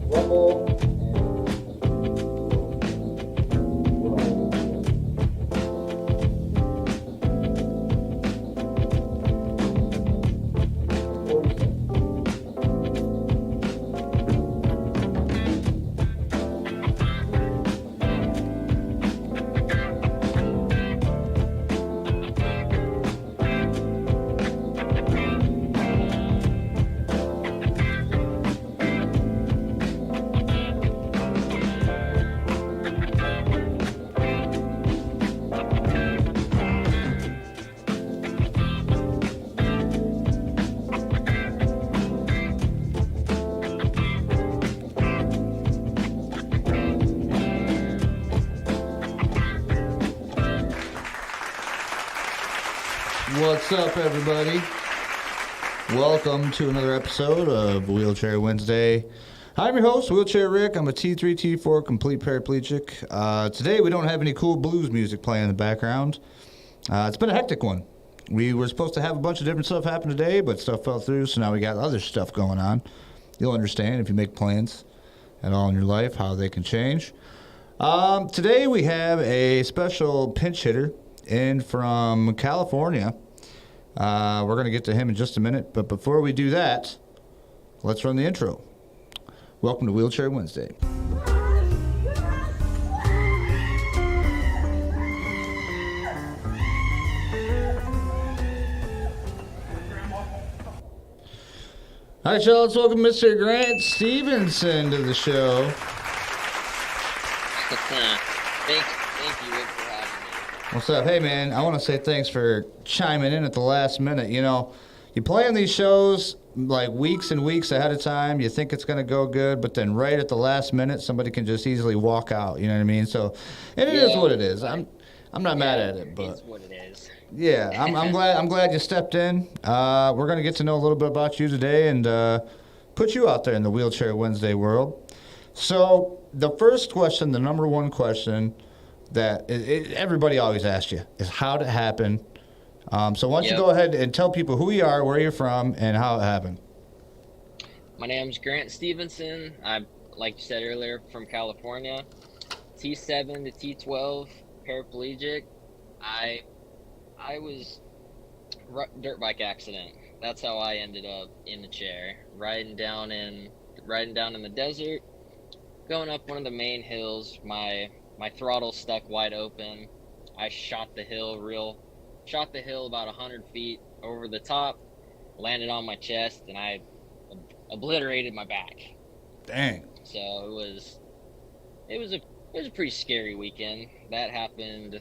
rumble, What's up, everybody? Welcome to another episode of Wheelchair Wednesday. I'm your host, Wheelchair Rick. I'm a T3, T4 complete paraplegic. Today, we don't have any cool blues music playing in the background. It's been a hectic one. We were supposed to have a bunch of different stuff happen today, but stuff fell through, so now we got other stuff going on. You'll understand if you make plans at all in your life, how they can change. Today, we have a special pinch hitter in from California. We're going to get to him in just a minute, but before we do that, let's run the intro. Welcome to Wheelchair Wednesday. All right, y'all, let's welcome Mr. Grant Stevenson to the show. Thank you, Rick, for having me. What's up? Hey, man, I want to say thanks for chiming in at the last minute. You know, you plan these shows like weeks and weeks ahead of time. You think it's going to go good, but then right at the last minute, somebody can just easily walk out. You know what I mean? So, and it is what it is. I'm not mad at it, but it's what it is. Yeah, I'm glad you stepped in. We're going to get to know a little bit about you today and put you out there in the Wheelchair Wednesday world. So, the first question, the number one question that everybody always asks you is how did it happen? So why don't you go ahead and tell people who you are, where you're from, and how it happened. My name's Grant Stevenson. I'm, like you said earlier, from California. T7 to T12, paraplegic. I was dirt bike accident. That's how I ended up in the chair, riding down in the desert, going up one of the main hills. My throttle stuck wide open. I shot the hill about 100 feet over the top, landed on my chest, and I obliterated my back. Dang. So it was a pretty scary weekend. That happened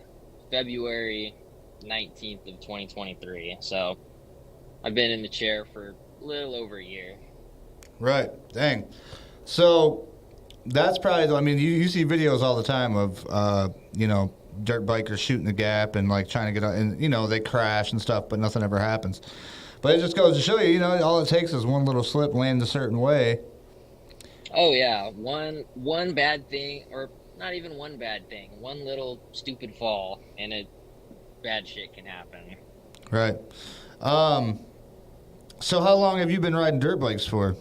February 19th of 2023. So I've been in the chair for a little over a year. Right. Dang. So that's probably, I mean, you see videos all the time of, dirt bikers shooting the gap and like trying to get out, and they crash and stuff, but nothing ever happens. But it just goes to show you, all it takes is one little slip, land a certain way. Oh yeah, one bad thing, or not even one bad thing, one little stupid fall, and bad shit can happen. Right. So how long have you been riding dirt bikes for?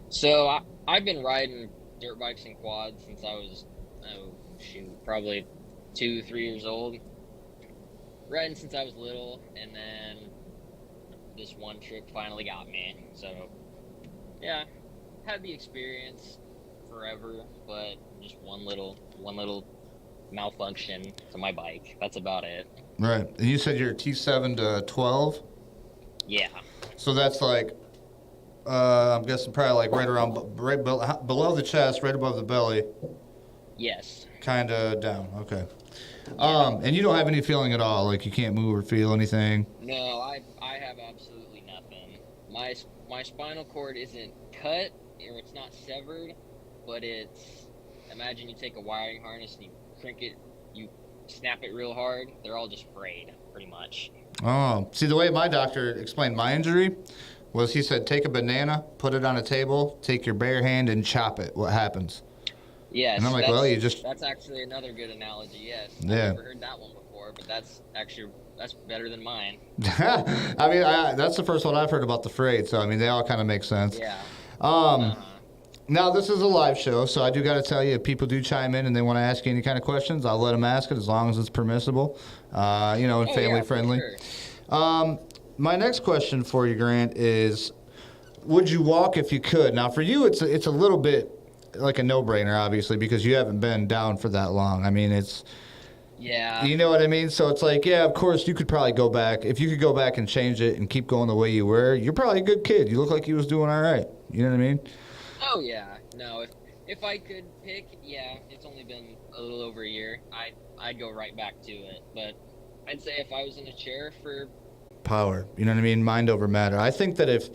So I've been riding dirt bikes and quads since I was, probably 2-3 years old. Riding since I was little, and then this one trip finally got me. So, yeah, had the experience forever, but just one little malfunction to my bike. That's about it. Right. And you said you're T7-12? Yeah. So that's like, I'm guessing probably like right below the chest, right above the belly. Yes. Kind of down. Okay. Yeah. And you don't have any feeling at all, like you can't move or feel anything? No, I have absolutely nothing. My spinal cord isn't cut, or it's not severed, but imagine you take a wiring harness and you crank it, you snap it real hard, they're all just frayed, pretty much. Oh, see, the way my doctor explained my injury was he said, take a banana, put it on a table, take your bare hand and chop it. What happens? Yes. And I'm like, That's actually another good analogy, yes. Yeah. I've never heard that one before, but that's better than mine. I mean, that's the first one I've heard about the frayed, so, I mean, they all kind of make sense. Yeah. Now, this is a live show, so I do got to tell you, if people do chime in and they want to ask you any kind of questions, I'll let them ask it as long as it's permissible, and family friendly. Sure. My next question for you, Grant, is would you walk if you could? Now, for you, it's a little bit like a no-brainer, obviously, because you haven't been down for that long. I mean, it's... Yeah. You know what I mean? So it's like, yeah, of course, you could probably go back. If you could go back and change it and keep going the way you were, you're probably a good kid. You look like you was doing all right. You know what I mean? Oh yeah. No, if I could pick, yeah, it's only been a little over a year. I'd go right back to it. But I'd say if I was in a chair for Power. You know what I mean? Mind over matter. I think that if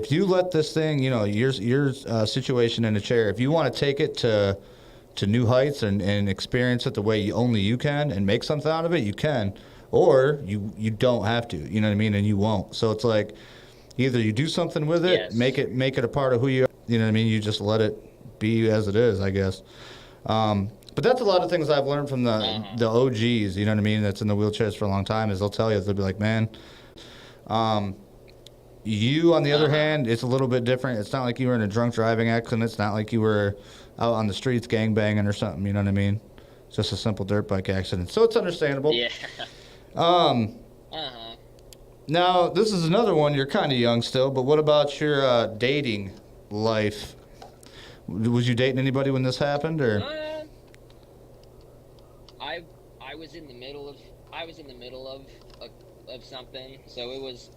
you let this thing, your situation in a chair, if you want to take it to new heights and experience it the way only you can and make something out of it, you can. Or you don't have to. You know what I mean? And you won't. So it's like either you do something with it, yes. make it a part of who you are. You know what I mean? You just let it be as it is, I guess. But that's a lot of things I've learned from the OGs, you know what I mean, that's in the wheelchairs for a long time, is they'll tell you, they'll be like, man, you, on the other hand, it's a little bit different. It's not like you were in a drunk driving accident. It's not like you were out on the streets gangbanging or something, you know what I mean? It's just a simple dirt bike accident. So it's understandable. Yeah. Now, this is another one. You're kind of young still, but what about your dating life? Was you dating anybody when this happened, or? I was in the middle of something, so it was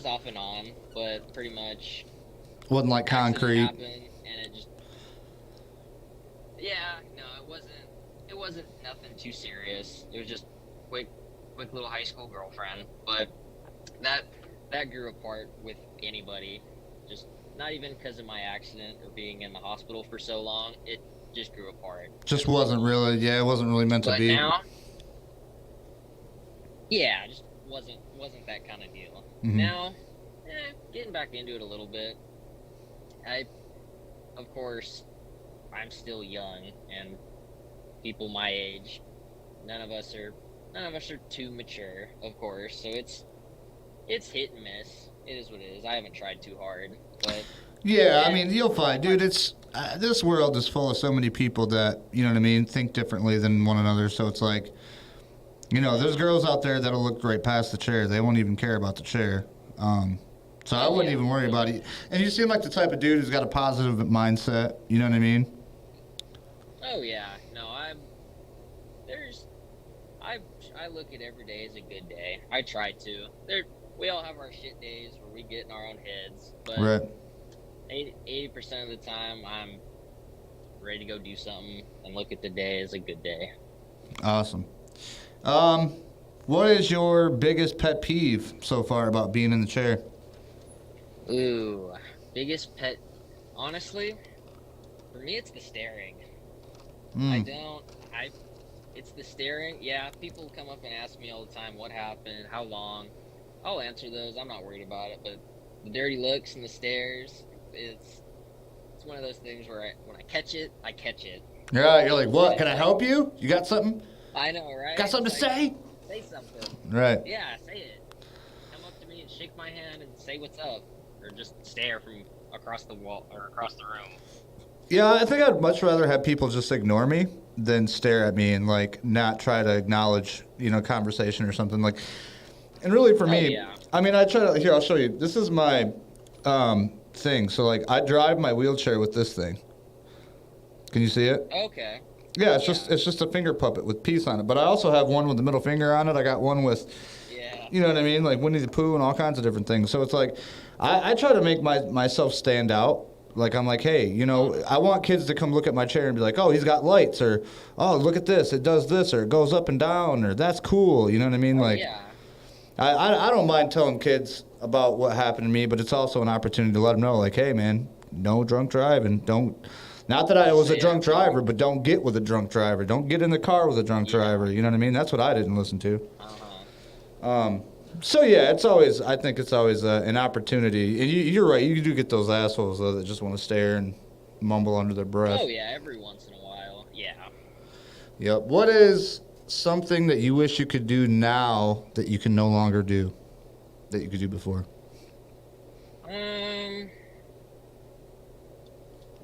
off and on, but pretty much Wasn't like concrete. happened, and it just it wasn't nothing too serious. It was just quick little high school girlfriend, but that grew apart with anybody, just not even because of my accident or being in the hospital for so long. It just grew apart. Just wasn't really, it wasn't really meant to be. Now, yeah, just wasn't that kind of deal. Mm-hmm. Now, getting back into it a little bit. Of course, I'm still young, and people my age, none of us are too mature, of course. So it's hit and miss. It is what it is. I haven't tried too hard, but yeah, I mean, you'll find, dude. It's this world is full of so many people that, you know what I mean, think differently than one another. So it's like, there's girls out there that'll look great past the chair. They won't even care about the chair. So I wouldn't even worry about it. And you seem like the type of dude who's got a positive mindset. You know what I mean? Oh yeah, no, I look at every day as a good day. I try to. We all have our shit days where we get in our own heads, but right. 80% of the time I'm ready to go do something and look at the day as a good day. Awesome. What is your biggest pet peeve so far about being in the chair? Ooh, biggest pet. Honestly, for me, it's the staring. It's the staring. Yeah, people come up and ask me all the time, what happened, how long. I'll answer those. I'm not worried about it. But the dirty looks and the stares, it's one of those things where when I catch it, I catch it. Yeah, you're like, what? Can I help you? You got something? I know, right? Got something to say? Say something. Right. Yeah, say it. Come up to me and shake my hand and say what's up. Or just stare from across the wall or across the room. Yeah, I think I'd much rather have people just ignore me than stare at me and like not try to acknowledge, conversation or something like. And really for me, yeah. I mean, I try to. Here, I'll show you. This is my thing. So like, I drive my wheelchair with this thing. Can you see it? Okay. Yeah, it's just a finger puppet with peace on it. But I also have one with the middle finger on it. I got one with. Yeah. You know what I mean? Like Winnie the Pooh and all kinds of different things. So it's like, I try to make myself stand out. Like, I'm like, hey, I want kids to come look at my chair and be like, oh, he's got lights, or, oh, look at this, it does this, or it goes up and down, or that's cool, you know what I mean? Like, yeah. I don't mind telling kids about what happened to me, but it's also an opportunity to let them know, like, hey, man, no drunk driving. Not that I was a drunk driver, but don't get with a drunk driver. Don't get in the car with a drunk driver, you know what I mean? That's what I didn't listen to. So yeah, I think it's always an opportunity. And you're right, you do get those assholes though that just want to stare and mumble under their breath. Oh yeah, every once in a while, yeah. Yep. What is something that you wish you could do now that you can no longer do, that you could do before?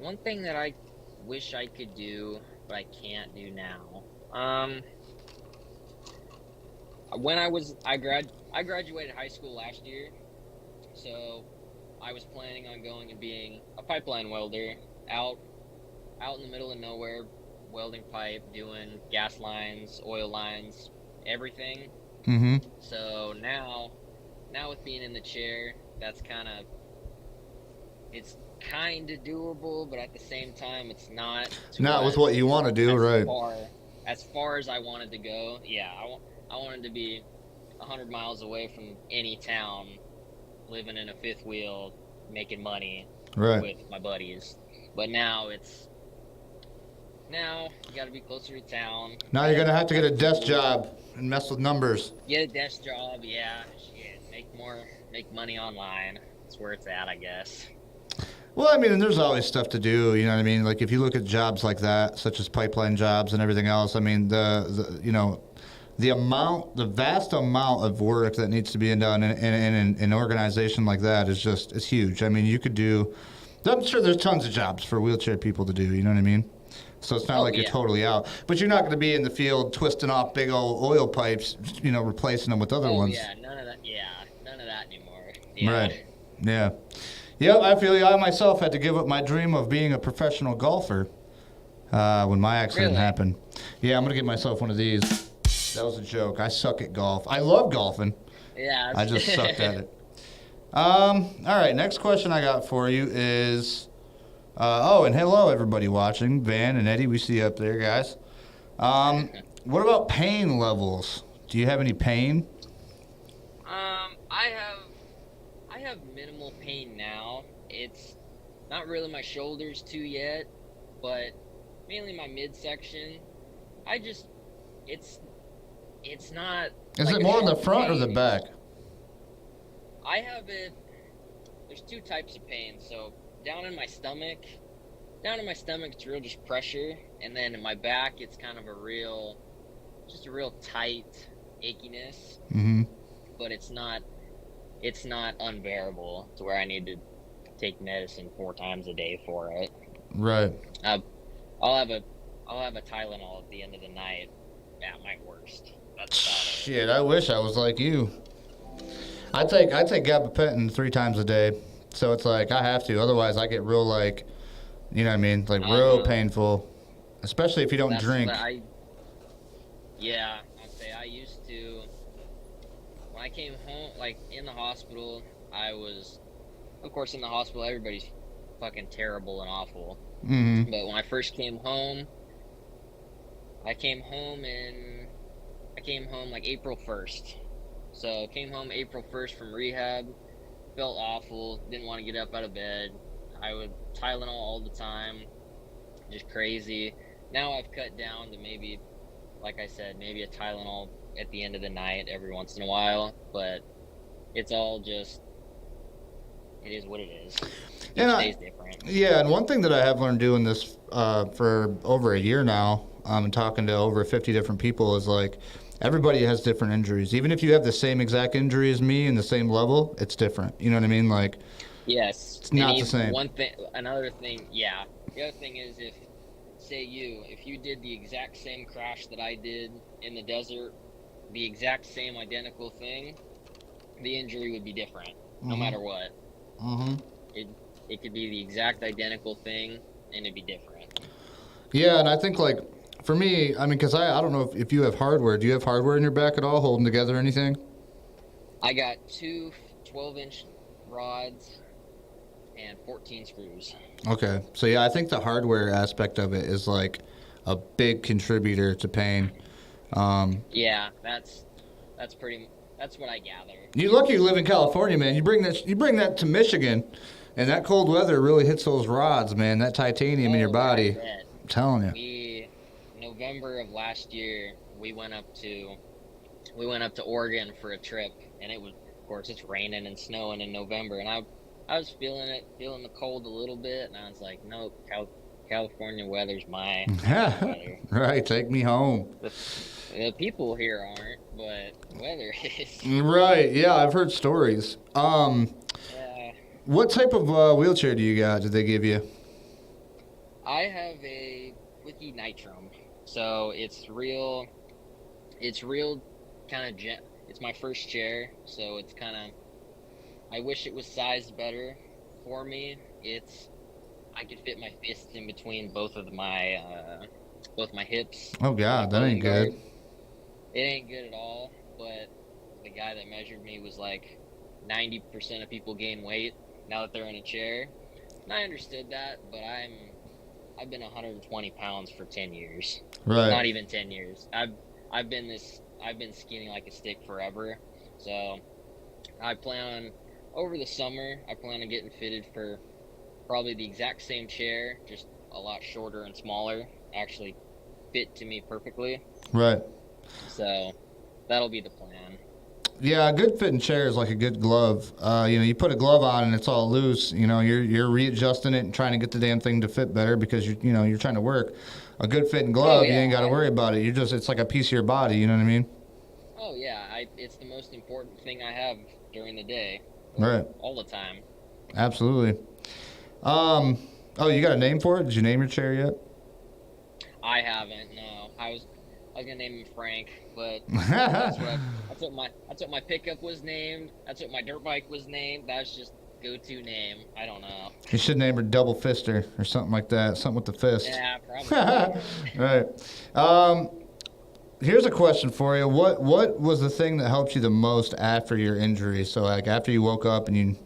one thing that I wish I could do, but I can't do now. When I graduated high school last year, so I was planning on going and being a pipeline welder out in the middle of nowhere, welding pipe, doing gas lines, oil lines, everything. Mm-hmm. So now with being in the chair, it's kind of doable, but at the same time, it's not. Not with what you want to do, right? As far as I wanted to go, yeah, I wanted to be 100 miles away from any town, living in a fifth wheel, making money with my buddies. But now you got to be closer to town. Now you're gonna have to get a desk job and mess with numbers. Get a desk job, yeah. Shit, make money online. That's where it's at, I guess. Well, I mean, and there's always stuff to do. You know what I mean? Like if you look at jobs like that, such as pipeline jobs and everything else. I mean, the vast amount of work that needs to be done in an organization like that it's huge. I mean, you could do. I'm sure there's tons of jobs for wheelchair people to do. You know what I mean? So it's not you're totally out. But you're not going to be in the field twisting off big old oil pipes, replacing them with other ones. Yeah, none of that. Yeah, none of that anymore. Yeah. Right. Yeah. Yep, I feel you. I myself had to give up my dream of being a professional golfer when my accident happened. Yeah, I'm going to get myself one of these. That was a joke. I suck at golf. I love golfing. Yeah. I just sucked at it. All right, next question I got for you is... and hello, everybody watching. Van and Eddie, we see you up there, guys. What about pain levels? Do you have any pain? I have minimal pain now. It's not really my shoulders too yet, but mainly my midsection. It's not. Is it more in the front or the back? I have it. There's two types of pain. So down in my stomach, it's real just pressure, and then in my back, it's kind of a real tight achiness. Mm-hmm. But it's not unbearable to where I need to take medicine 4 times a day for it. Right. I'll have a Tylenol at the end of the night at my worst. That's about it. Shit, I wish I was like you. I take gabapentin 3 times a day, so it's like I have to. Otherwise, I get real real painful, especially if you don't drink. I'd say I used to. When I came home, like in the hospital, of course, in the hospital, everybody's fucking terrible and awful. Mm-hmm. But when I first came home, I came home like April 1st. So I came home April 1st from rehab, felt awful, didn't want to get up out of bed. I would Tylenol all the time, just crazy. Now I've cut down to maybe, like I said, maybe a Tylenol at the end of the night every once in a while, but it's all just, it is what it is. Each day's different. Yeah, and one thing that I have learned doing this for over a year now, and talking to over 50 different people, is like everybody has different injuries. Even if you have the same exact injury as me and the same level, it's different. You know what I mean? Like, yes, it's not the same. Another thing, yeah. The other thing is if you did the exact same crash that I did in the desert, the exact same identical thing, the injury would be different, no matter what. Mm-hmm. It could be the exact identical thing, and it'd be different. Yeah, and I think, like, for me, I mean, because I don't know if you have hardware. Do you have hardware in your back at all, holding together anything? I got 2 12-inch rods and 14 screws. Okay. So, yeah, I think the hardware aspect of it is, like, a big contributor to pain. Yeah, that's what I gather. You're lucky you live in California, man. You bring that to Michigan, and that cold weather really hits those rods, man. That titanium in your body. I'm telling you. November of last year, we went up to Oregon for a trip, and it was, of course, it's raining and snowing in November, and I was feeling the cold a little bit, and I was like, nope, California weather's my weather. Right, take me home. The people here aren't, but the weather is. Right, yeah, I've heard stories. What type of wheelchair do you got? Did they give you? I have a Wiki Nitrum, so it's real kind of it's my first chair, so it's kind of, I wish it was sized better for me. I could fit my fists in between both my hips. Oh God, that ain't Guard. good. It ain't good at all, but the guy that measured me was like 90% of people gain weight now that they're in a chair. And I understood that, but I've been 120 pounds for 10 years. Right. Not even 10 years. I've been skinny like a stick forever. So I plan on, over the summer, I plan on getting fitted for probably the exact same chair, just a lot shorter and smaller. Actually fit to me perfectly. Right. So that'll be the plan. Yeah, a good fitting chair is like a good glove. You put a glove on and it's all loose. You're readjusting it and trying to get the damn thing to fit better because you're trying to work. A good fitting glove, you ain't got to worry about it. It's like a piece of your body. You know what I mean? Oh yeah, it's the most important thing I have during the day. Right. All the time. Absolutely. Oh, you got a name for it? Did you name your chair yet? I haven't. No, I was gonna name him Frank, but that's what my pickup was named. That's what my dirt bike was named. That's just go-to name. I don't know. You should name her Double Fister or something like that. Something with the fist. Yeah, probably. Right. Here's a question for you. What was the thing that helped you the most after your injury? So like after you woke up and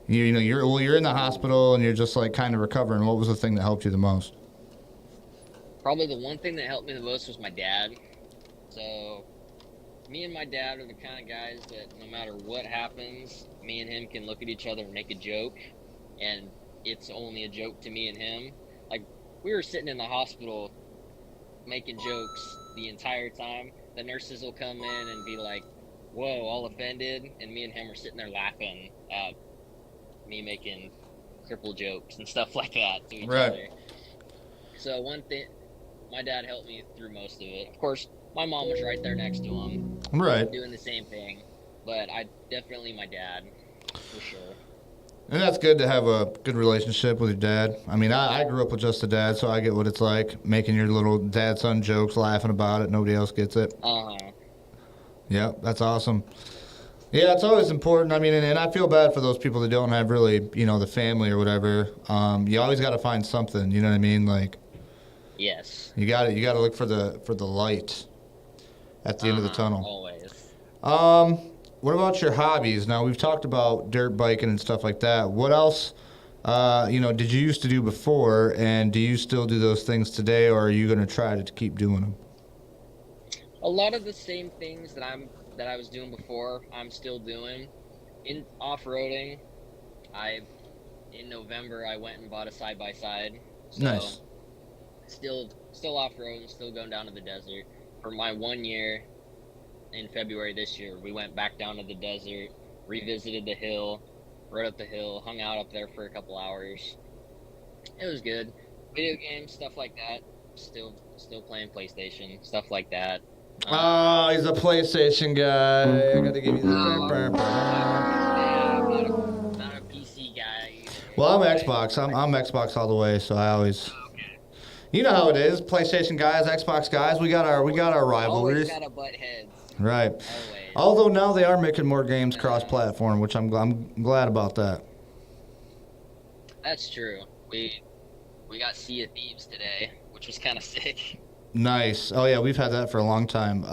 you're in the hospital and you're just like kind of recovering. What was the thing that helped you the most? Probably the one thing that helped me the most was my dad. So me and my dad are the kind of guys that no matter what happens, me and him can look at each other and make a joke, and it's only a joke to me and him. Like, we were sitting in the hospital making jokes the entire time. The nurses will come in and be like, whoa, all offended, and me and him are sitting there laughing at me making cripple jokes and stuff like that to each other. So one thing, my dad helped me through most of it. Of course, my mom was right there next to him, doing the same thing. But definitely my dad, for sure. And that's good to have a good relationship with your dad. I mean, I grew up with just a dad, so I get what it's like, making your little dad-son jokes, laughing about it. Nobody else gets it. Yeah, that's awesome. Yeah, it's always important. I mean, and I feel bad for those people that don't have really, the family or whatever. You always got to find something. You know what I mean? Like, yes, you got to look for the light at the end of the tunnel. Always. What about your hobbies? Now, we've talked about dirt biking and stuff like that. What else, did you used to do before, and do you still do those things today, or are you going to try to keep doing them? A lot of the same things that I was doing before, I'm still doing. In off-roading, in November, I went and bought a side-by-side. So nice. Still off-roading, still going down to the desert. For my 1 year, in February this year, we went back down to the desert, revisited the hill, rode up the hill, hung out up there for a couple hours. It was good. Video games, stuff like that. Still playing PlayStation, stuff like that. Oh, he's a PlayStation guy. I gotta give you the I'm not a PC guy. Well, I'm Xbox. I'm Xbox all the way, so I always. You know how it is. PlayStation guys, Xbox guys. We got our rivalries. Always gotta butt heads. Right. Always. Although now they are making more games cross-platform, which I'm glad about that. That's true. We got Sea of Thieves today, which was kind of sick. Nice. Oh yeah, we've had that for a long time.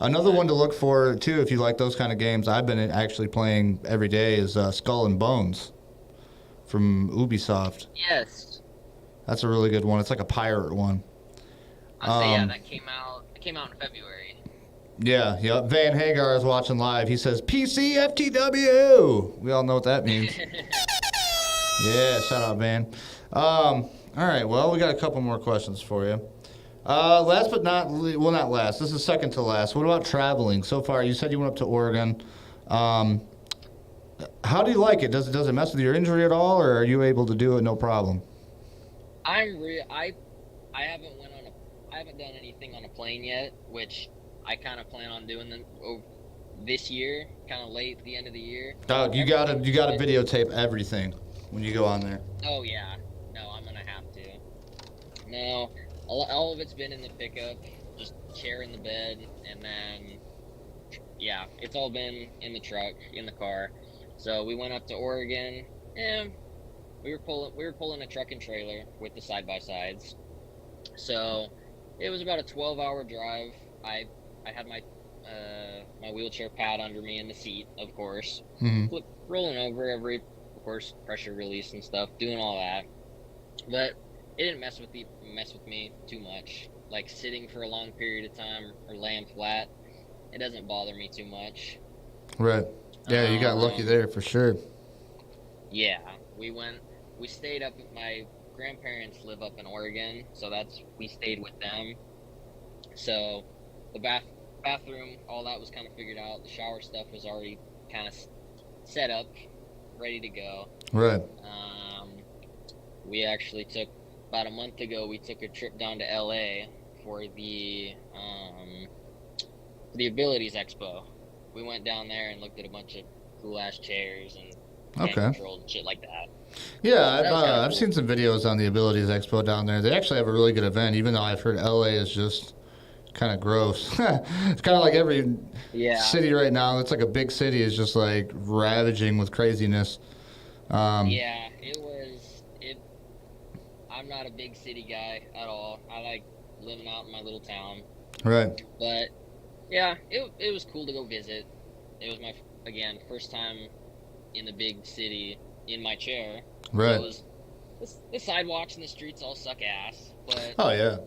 Another one to look for too, if you like those kind of games. I've been actually playing every day is Skull and Bones from Ubisoft. Yes. That's a really good one. It's like a pirate one. That came out in February. Yeah. Van Hagar is watching live. He says PC FTW. We all know what that means. Yeah, shout out Van. All right, well, we got a couple more questions for you. Last but not last. This is second to last. What about traveling? So far, you said you went up to Oregon. How do you like it? Does it mess with your injury at all, or are you able to do it no problem? I haven't done anything on a plane yet, which I kind of plan on doing this year, kind of late at the end of the year. Dog, you gotta videotape everything when you go on there. Oh yeah, no, I'm gonna have to. No, all of it's been in the pickup, just chair in the bed, and then yeah, it's all been in the truck, in the car. So we went up to Oregon, and we were pulling a truck and trailer with the side by sides. So it was about a 12-hour drive. I had my wheelchair pad under me in the seat, of course, Mm-hmm. rolling over every, of course, pressure release and stuff, doing all that. But it didn't mess with me too much. Like sitting for a long period of time or laying flat, it doesn't bother me too much. Right. Yeah, you got lucky there for sure. Yeah, we stayed up. My grandparents live up in Oregon, so we stayed with them. So the bathroom, all that was kind of figured out. The shower stuff was already kind of set up, ready to go. Right. We actually took about a month ago. We took a trip down to LA for the Abilities Expo. We went down there and looked at a bunch of cool ass chairs and hand controls and shit like that. Yeah, So I've cool. seen some videos on the Abilities Expo down there. They actually have a really good event, even though I've heard LA is just kind of gross. It's kind of like every city right now. It's like a big city is just like ravaging with craziness. Yeah, it was. I'm not a big city guy at all. I like living out in my little town. Right. But yeah, it was cool to go visit. It was my first time in the big city in my chair. Right. So it was, the sidewalks and the streets all suck ass, but Oh yeah.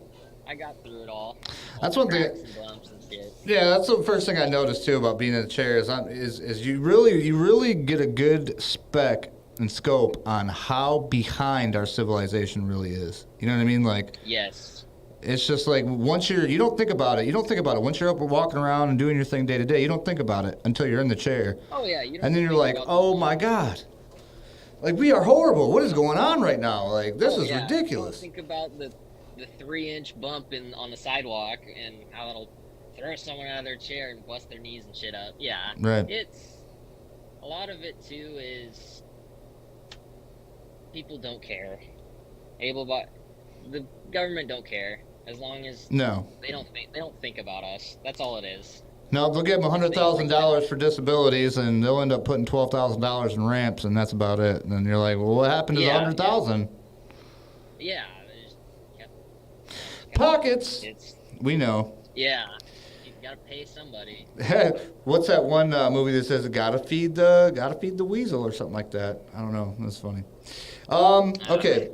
I got through it all. That's one thing. And bumps and shit. Yeah, that's the first thing I noticed too about being in a chair is you really get a good spec and scope on how behind our civilization really is. You know what I mean? Like, yes, it's just like once you don't think about it. You don't think about it once you're up walking around and doing your thing day to day. You don't think about it until you're in the chair. Oh yeah, and then you're like, oh my god, like we are horrible. What is going on right now? Like this is ridiculous. Think about the 3-inch bump on the sidewalk and how it'll throw someone out of their chair and bust their knees and shit up. Yeah, right. It's a lot of it too is people don't care. The government don't care as long as they don't think about us. That's all it is. No, they'll give them $100,000 for disabilities, and they'll end up putting $12,000 in ramps, and that's about it. And then you're like, well, what happened to the $100,000? Yeah. Pockets. We know. Yeah. You gotta pay somebody. What's that one movie that says gotta feed the weasel or something like that? I don't know. That's funny. Okay.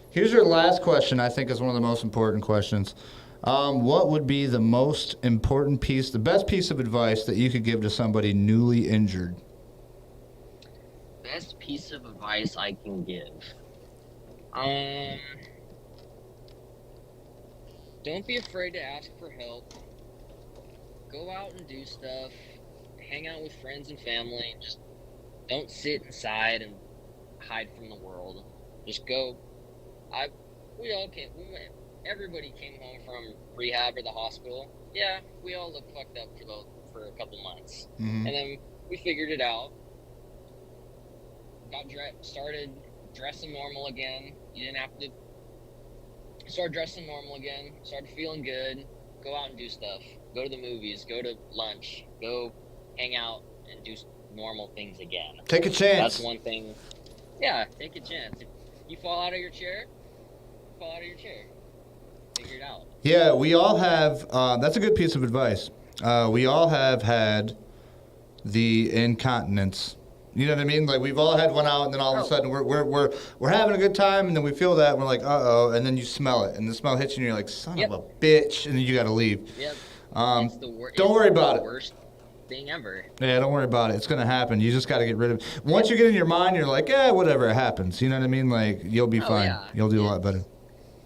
Here's your last question. I think is one of the most important questions. What would be the most important the best piece of advice that you could give to somebody newly injured? Best piece of advice I can give. Don't be afraid to ask for help. Go out and do stuff. Hang out with friends and family. Just don't sit inside and hide from the world. Just go. Everybody came home from rehab or the hospital. Yeah, we all looked fucked up for a couple months. Mm-hmm. And then we figured it out. Started dressing normal again. You didn't have to start dressing normal again. Started feeling good. Go out and do stuff. Go to the movies. Go to lunch. Go hang out and do normal things again. Take a chance. That's one thing. Yeah, take a chance. If you fall out of your chair, figure it out. Yeah, we all have. That's a good piece of advice. We all have had the incontinence. You know what I mean? Like we've all had one out, and then all of a sudden we're having a good time, and then we feel that and we're like, and then you smell it, and the smell hits you, and you're like, son of a bitch, and then you got to leave. Yep. Don't worry about it. Worst thing ever. Yeah, don't worry about it. It's gonna happen. You just got to get rid of it. Once you get in your mind, you're like, whatever, it happens. You know what I mean? Like you'll be fine. Yeah. You'll do a lot better.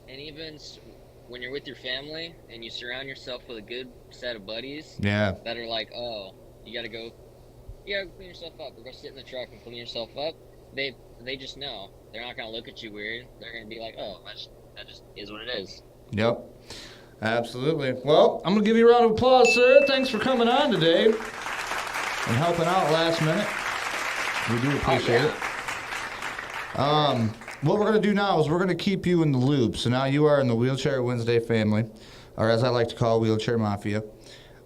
And even when you're with your family and you surround yourself with a good set of buddies that are like, you gotta go clean yourself up or go sit in the truck and clean yourself up, they just know. They're not gonna look at you weird. They're gonna be like, that just is what it is. Yep. Absolutely. Well, I'm gonna give you a round of applause, sir. Thanks for coming on today and helping out last minute. We do appreciate it. what we're going to do now is we're going to keep you in the loop. So now you are in the Wheelchair Wednesday family, or as I like to call Wheelchair Mafia.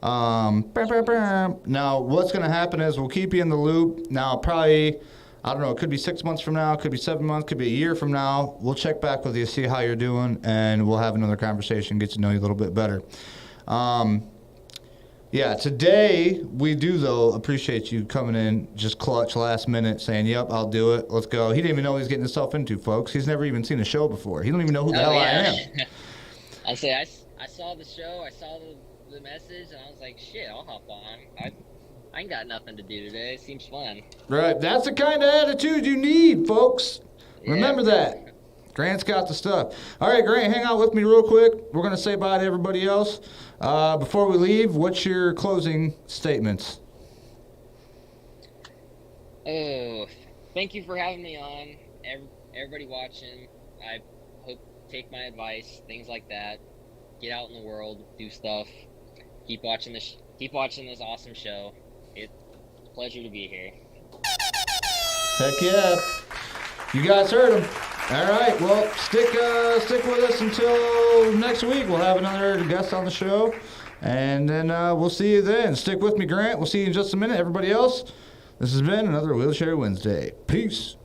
Now, what's going to happen is we'll keep you in the loop. Now, probably, I don't know, it could be 6 months from now, it could be 7 months, could be a year from now. We'll check back with you, see how you're doing, and we'll have another conversation, get to know you a little bit better. Yeah, today we do, though, appreciate you coming in just clutch last minute saying, yep, I'll do it. Let's go. He didn't even know what he's getting himself into, folks. He's never even seen a show before. He don't even know who the hell I am. I say I saw the show, I saw the message, and I was like, shit, I'll hop on. I ain't got nothing to do today. It seems fun. Right. That's the kind of attitude you need, folks. Yeah. Remember that. Grant's got the stuff. All right, Grant, hang out with me real quick. We're going to say bye to everybody else. Before we leave, what's your closing statements? Oh, thank you for having me on. Everybody watching, I hope take my advice, things like that. Get out in the world, do stuff. Keep watching this awesome show. It's a pleasure to be here. Heck yeah. You guys heard him. All right, well, stick with us until next week. We'll have another guest on the show, and then we'll see you then. Stick with me, Grant. We'll see you in just a minute. Everybody else, this has been another Wheelchair Wednesday. Peace.